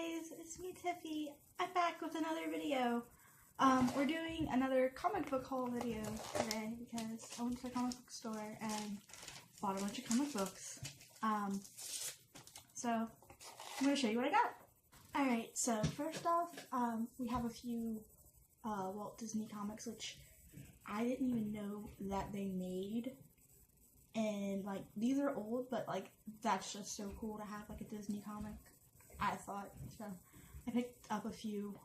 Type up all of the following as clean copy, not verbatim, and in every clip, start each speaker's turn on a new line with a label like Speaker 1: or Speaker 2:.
Speaker 1: guys, it's me Tiffy. I'm back with another video. We're doing another comic book haul video today because I went to the comic book store and bought a bunch of comic books. So I'm going to show you what I got. Alright, so first off, we have a few Walt Disney comics, which I didn't even know that they made. And like, these are old, but like, that's just so cool to have like a Disney comic, I thought. So I picked up a few.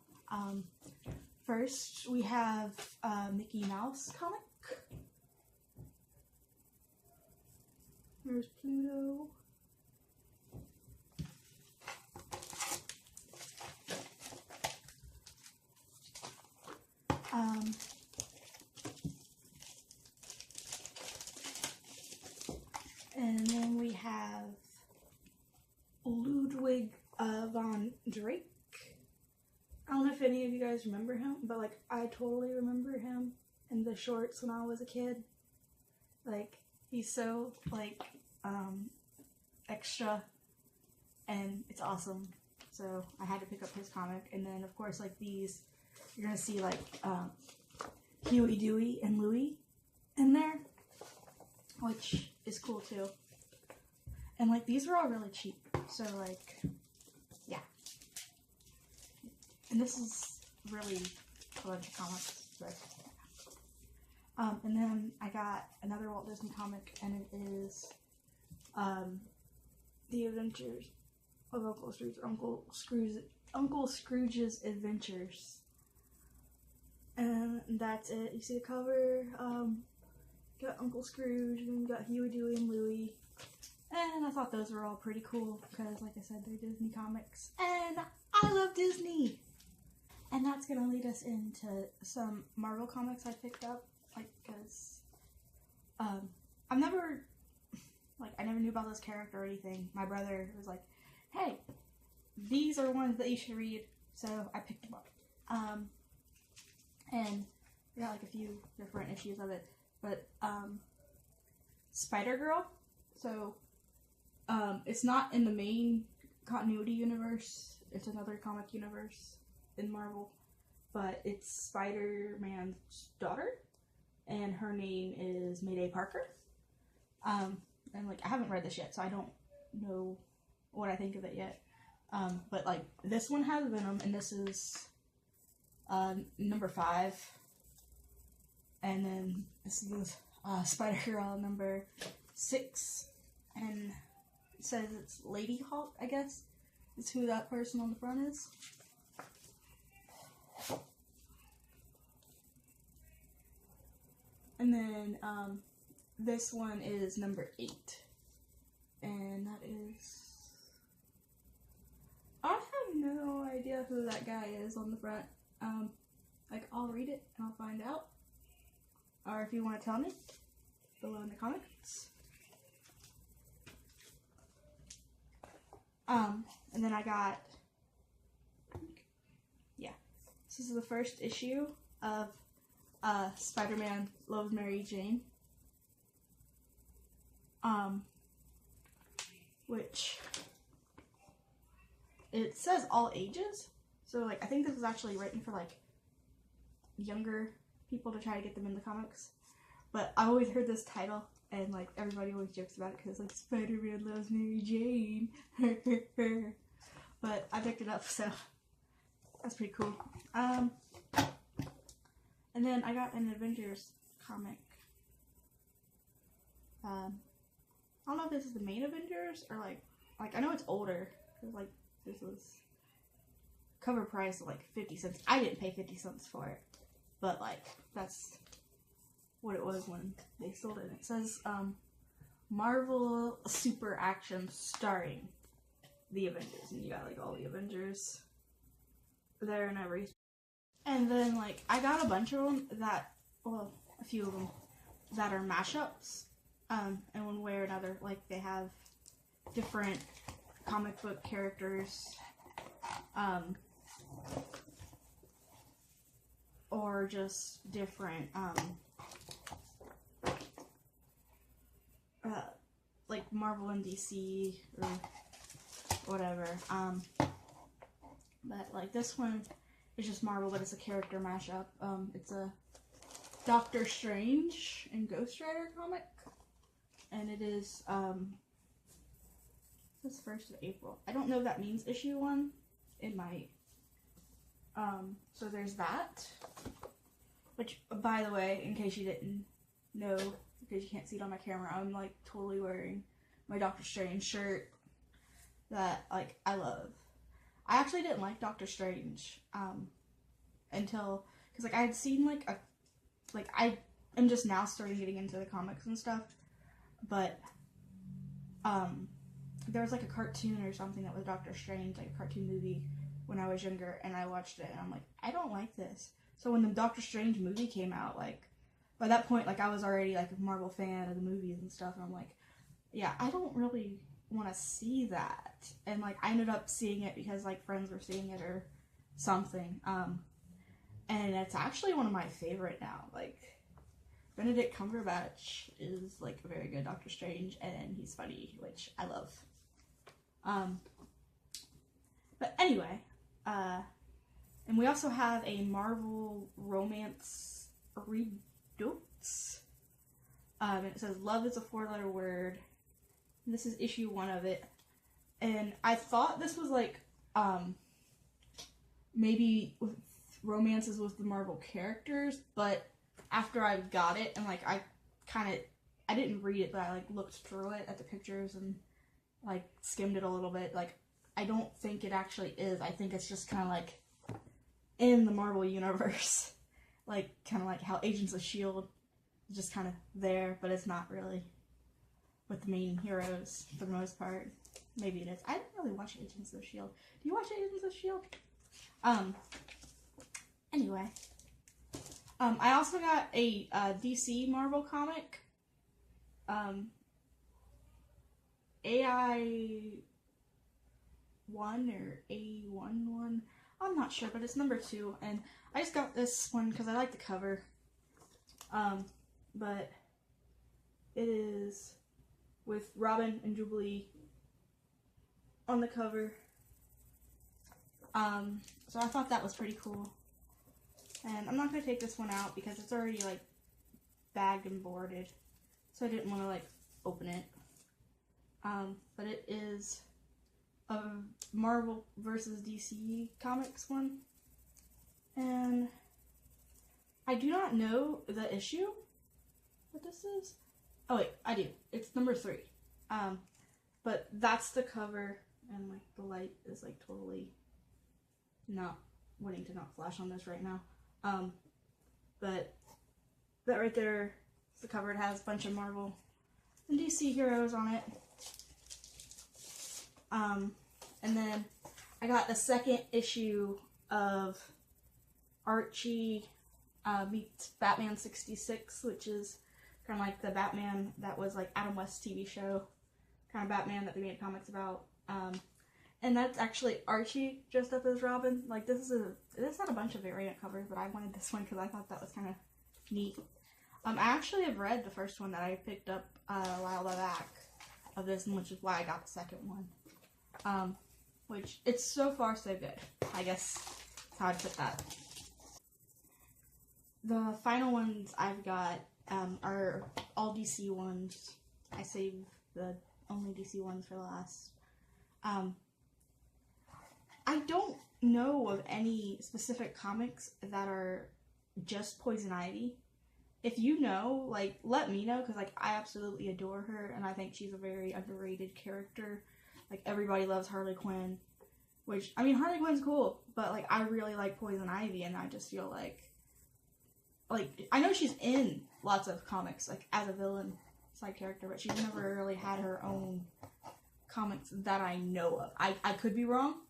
Speaker 1: First we have Mickey Mouse comic. There's Pluto. And then we have Ludwig von Drake. I don't know if any of you guys remember him, but like I totally remember him in the shorts when I was a kid. Like, he's so like extra and it's awesome. So I had to pick up his comic. And then of course, like, these, you're gonna see like Huey, Dewey, and Louie in there, which is cool too. And like, these were all really cheap, so like, yeah. And this is really a bunch of comics, but and then I got another Walt Disney comic, and it is The Adventures of Uncle Scrooge, Uncle Scrooge's Adventures. And that's it. You see the cover. Got Uncle Scrooge, and then we got Huey, Dewey, and Louie. And I thought those were all pretty cool because, like I said, they're Disney comics. And I love Disney! And that's going to lead us into some Marvel comics I picked up. Like, because I never knew about this character or anything. My brother was like, hey, these are ones that you should read. So I picked them up. And I got like a few different issues of it. But Spider-Girl, so it's not in the main continuity universe, it's another comic universe in Marvel, but it's Spider-Man's daughter, and her name is Mayday Parker. And like, I haven't read this yet, so I don't know what I think of it yet. But like, this one has Venom, and this is number 5. And then this is Spider-Girl number 6, and it says it's Lady Hawk, I guess. It's who that person on the front is. And then this one is number 8, and that is, I have no idea who that guy is on the front. Like, I'll read it and I'll find out. Or if you want to tell me, below in the comments. And then I got, yeah, this is the first issue of Spider-Man Loves Mary Jane. Which, it says all ages. So like, I think this is actually written for like younger people to try to get them in the comics, but I always heard this title and like everybody always jokes about it because like Spider-Man loves Mary Jane. But I picked it up, so that's pretty cool. And then I got an Avengers comic. I don't know if this is the main Avengers or like I know it's older because like this was cover price of like 50 cents. I didn't pay 50 cents for it. But like, that's what it was when they sold it. It says Marvel Super Action starring the Avengers, and you got like all the Avengers there and everything. And then like, I got a bunch of them that, well, a few of them that are mashups, and one way or another, like they have different comic book characters, or just different, like Marvel and DC, or whatever. But like this one is just Marvel, but it's a character mashup. It's a Doctor Strange and Ghost Rider comic, and it is this 1st of April. I don't know if that means issue 1. It might. So there's that. Which, by the way, in case you didn't know, because you can't see it on my camera, I'm like totally wearing my Doctor Strange shirt that like I love. I actually didn't like Doctor Strange until, because like I had seen I am just now starting getting into the comics and stuff, but there was like a cartoon or something that was Doctor Strange, like a cartoon movie when I was younger, and I watched it and I'm like, I don't like this. So when the Doctor Strange movie came out, like by that point, like I was already like a Marvel fan of the movies and stuff, and I'm like, yeah, I don't really want to see that. And like I ended up seeing it because like friends were seeing it or something. And it's actually one of my favorite now. Like Benedict Cumberbatch is like a very good Doctor Strange, and he's funny, which I love. But anyway, and we also have a Marvel romance redux. And it says love is a 4-letter word. This is issue 1 of it. And I thought this was like, maybe with romances with the Marvel characters, but after I got it and like I didn't read it, but I like looked through it at the pictures and like skimmed it a little bit. Like I don't think it actually is. I think it's just kind of like in the Marvel universe, like kind of like how Agents of S.H.I.E.L.D. is just kind of there, but it's not really with the main heroes for the most part. Maybe it is. I didn't really watch Agents of S.H.I.E.L.D. Do you watch Agents of S.H.I.E.L.D.? Anyway. I also got a DC Marvel comic. AI1 or A11. I'm not sure, but it's number 2. And I just got this one because I like the cover. But it is with Robin and Jubilee on the cover. So I thought that was pretty cool. And I'm not going to take this one out because it's already like bagged and boarded. So I didn't want to like open it. But it is a Marvel versus DC comics one. And I do not know the issue what this is. Oh wait, I do. It's number 3. But that's the cover, and like the light is like totally not wanting to not flash on this right now. But that right there is the cover. It has a bunch of Marvel and DC heroes on it. And then I got the second issue of Archie meets Batman 66, which is kind of like the Batman that was like Adam West's TV show, kind of Batman that they made comics about. And that's actually Archie dressed up as Robin. Like this had a bunch of variant covers, but I wanted this one because I thought that was kind of neat. I actually have read the first one that I picked up a while back of this, which is why I got the second one. Which it's so far so good. I guess that's how I'd put that. The final ones I've got are all DC ones. I saved the only DC ones for last. I don't know of any specific comics that are just Poison Ivy. If you know, like, let me know, because, like, I absolutely adore her, and I think she's a very underrated character. Like, everybody loves Harley Quinn, which, I mean, Harley Quinn's cool, but, like, I really like Poison Ivy, and I just feel like, I know she's in lots of comics, like, as a villain side character, but she's never really had her own comics that I know of. I could be wrong,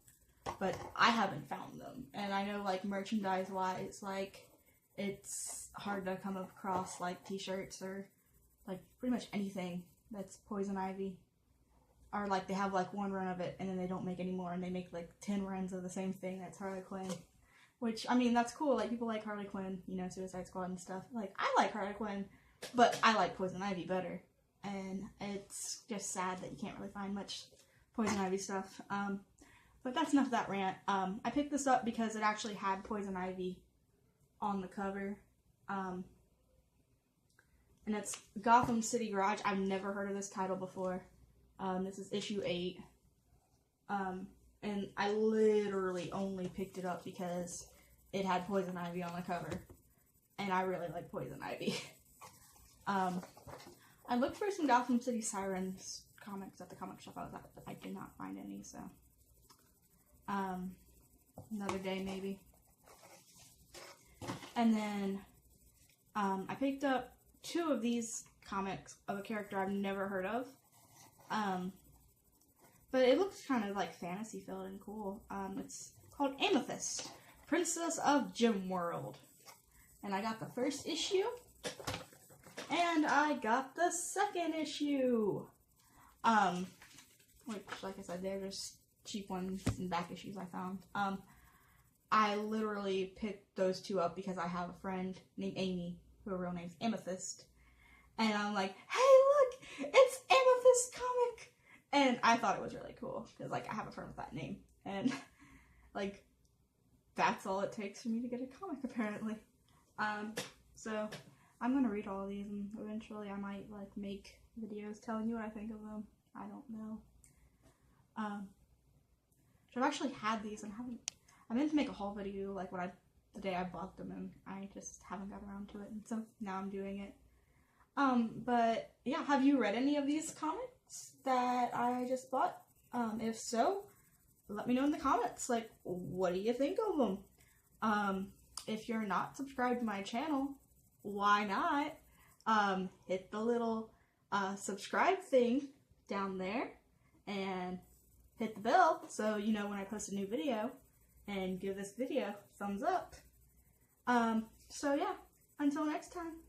Speaker 1: but I haven't found them. And I know, like, merchandise-wise, like, it's hard to come across, like, t-shirts or, like, pretty much anything that's Poison Ivy. Or, like, they have, like, one run of it, and then they don't make any more, and they make, like, 10 runs of the same thing that's Harley Quinn. Which, I mean, that's cool. Like, people like Harley Quinn, you know, Suicide Squad and stuff. Like, I like Harley Quinn, but I like Poison Ivy better. And it's just sad that you can't really find much Poison Ivy stuff. But that's enough of that rant. I picked this up because it actually had Poison Ivy on the cover. And it's Gotham City Garage. I've never heard of this title before. This is issue 8. And I literally only picked it up because it had Poison Ivy on the cover. And I really like Poison Ivy. I looked for some Gotham City Sirens comics at the comic shop I was at, but I did not find any, so another day maybe. And then I picked up 2 of these comics of a character I've never heard of, but it looks kind of like fantasy filled and cool. It's called Amethyst, Princess of Gem World, and I got the first issue and I got the second issue, which, like I said, they're just cheap ones and back issues I found. I literally picked those 2 up because I have a friend named Amy, who her real name's Amethyst, and I'm like, hey look, it's Amethyst comic, and I thought it was really cool, because, like, I have a friend with that name, and, like, that's all it takes for me to get a comic, apparently. So, I'm gonna read all of these, and eventually I might, like, make videos telling you what I think of them. I don't know. So I've actually had these, and I meant to make a haul video, like, the day I bought them, and I just haven't got around to it, and so now I'm doing it. But, yeah, have you read any of these comics that I just bought? If so, let me know in the comments, like, what do you think of them? If you're not subscribed to my channel, why not? Hit the little, subscribe thing down there, and hit the bell so you know when I post a new video, and give this video a thumbs up. So yeah, until next time.